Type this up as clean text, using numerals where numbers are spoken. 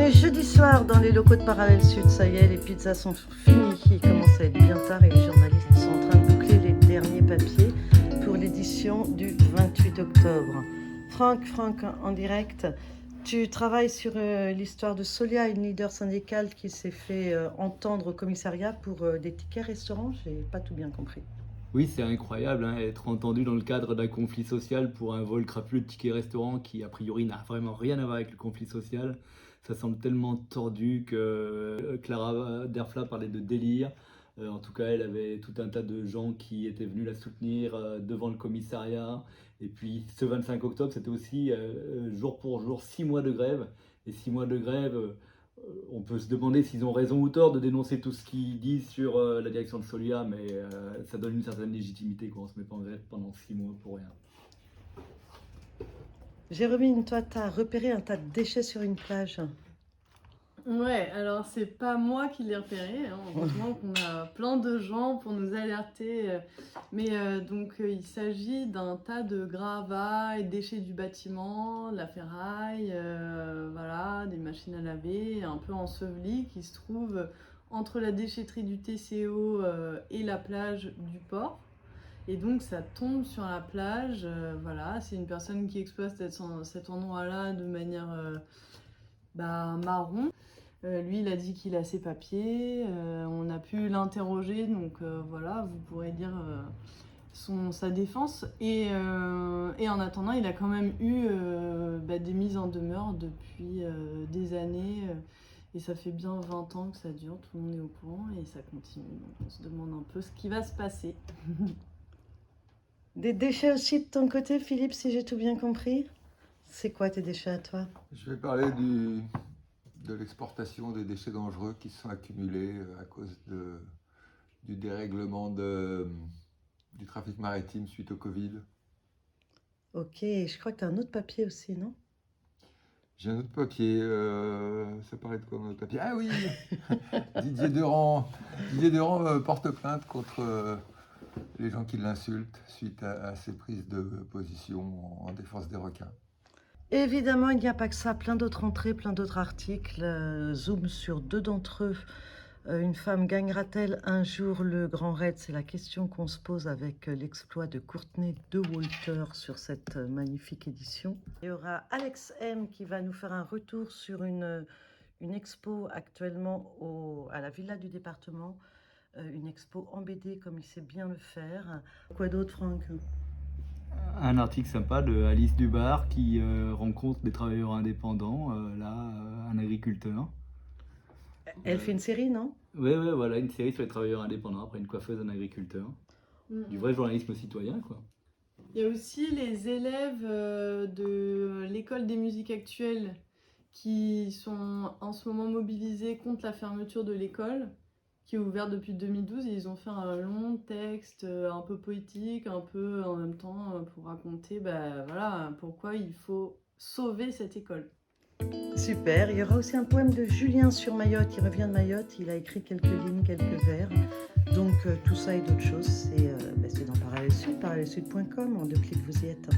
est jeudi soir dans les locaux de Parallèle Sud. Ça y est, les pizzas sont finies. Il commence à être bien tard et les journalistes sont en train de boucler les derniers papiers pour l'édition du 28 octobre. Franck, en direct, tu travailles sur l'histoire de Solia, une leader syndicale qui s'est fait entendre au commissariat pour des tickets restaurants. J'ai pas tout bien compris. Oui, c'est incroyable, hein, être entendu dans le cadre d'un conflit social pour un vol crapuleux de tickets restaurant qui, a priori, n'a vraiment rien à voir avec le conflit social. Ça semble tellement tordu que Clara Derfla parlait de délire. En tout cas, elle avait tout un tas de gens qui étaient venus la soutenir devant le commissariat. Et puis, ce 25 octobre, c'était aussi jour pour jour 6 mois de grève. Et 6 mois de grève, on peut se demander s'ils ont raison ou tort de dénoncer tout ce qu'ils disent sur la direction de Solia, mais ça donne une certaine légitimité quand on se met pas en grève pendant 6 mois pour rien. Jérôme, toi, tu as repéré un tas de déchets sur une plage. Ouais, alors c'est pas moi qui l'ai repéré, hein. Heureusement qu'on a plein de gens pour nous alerter. Il s'agit d'un tas de gravats et déchets du bâtiment, de la ferraille, voilà, des machines à laver, un peu ensevelis qui se trouvent entre la déchetterie du TCO et la plage du port. Et donc ça tombe sur la plage, voilà, c'est une personne qui exploite cet endroit-là de manière marron. Lui, il a dit qu'il a ses papiers, on a pu l'interroger, donc voilà, vous pourrez lire sa défense. Et en attendant, il a quand même eu des mises en demeure depuis des années, et ça fait bien 20 ans que ça dure, tout le monde est au courant, et ça continue. Donc on se demande un peu ce qui va se passer. Des déchets aussi de ton côté, Philippe, si j'ai tout bien compris. C'est quoi tes déchets à toi? Je vais parler de l'exportation des déchets dangereux qui se sont accumulés à cause du dérèglement du trafic maritime suite au Covid. Ok, je crois que tu as un autre papier aussi, non? J'ai un autre papier, ça parlait de quoi mon autre papier? Ah oui Didier Durand porte plainte contre les gens qui l'insultent suite à ses prises de position en défense des requins. Évidemment, il n'y a pas que ça, plein d'autres entrées, plein d'autres articles. Zoom sur deux d'entre eux. Une femme gagnera-t-elle un jour le Grand Raid? C'est la question qu'on se pose avec l'exploit de Courtney de Walter sur cette magnifique édition. Il y aura Alex M qui va nous faire un retour sur une expo actuellement à la Villa du Département. Une expo en BD comme il sait bien le faire. Quoi d'autre, Franck? Un article sympa de Alice Dubar qui rencontre des travailleurs indépendants, un agriculteur. Elle fait une série, non? Ouais, voilà, une série sur les travailleurs indépendants, après une coiffeuse, un agriculteur. Du vrai journalisme citoyen, quoi. Il y a aussi les élèves de l'école des musiques actuelles qui sont en ce moment mobilisés contre la fermeture de l'école, qui est ouverte depuis 2012, et ils ont fait un long texte un peu poétique, un peu en même temps pour raconter voilà, pourquoi il faut sauver cette école. Super, il y aura aussi un poème de Julien sur Mayotte, il revient de Mayotte, il a écrit quelques lignes, quelques vers. Donc tout ça et d'autres choses, c'est dans Parallèle Sud, parallèlesud.com, en 2 clics vous y êtes.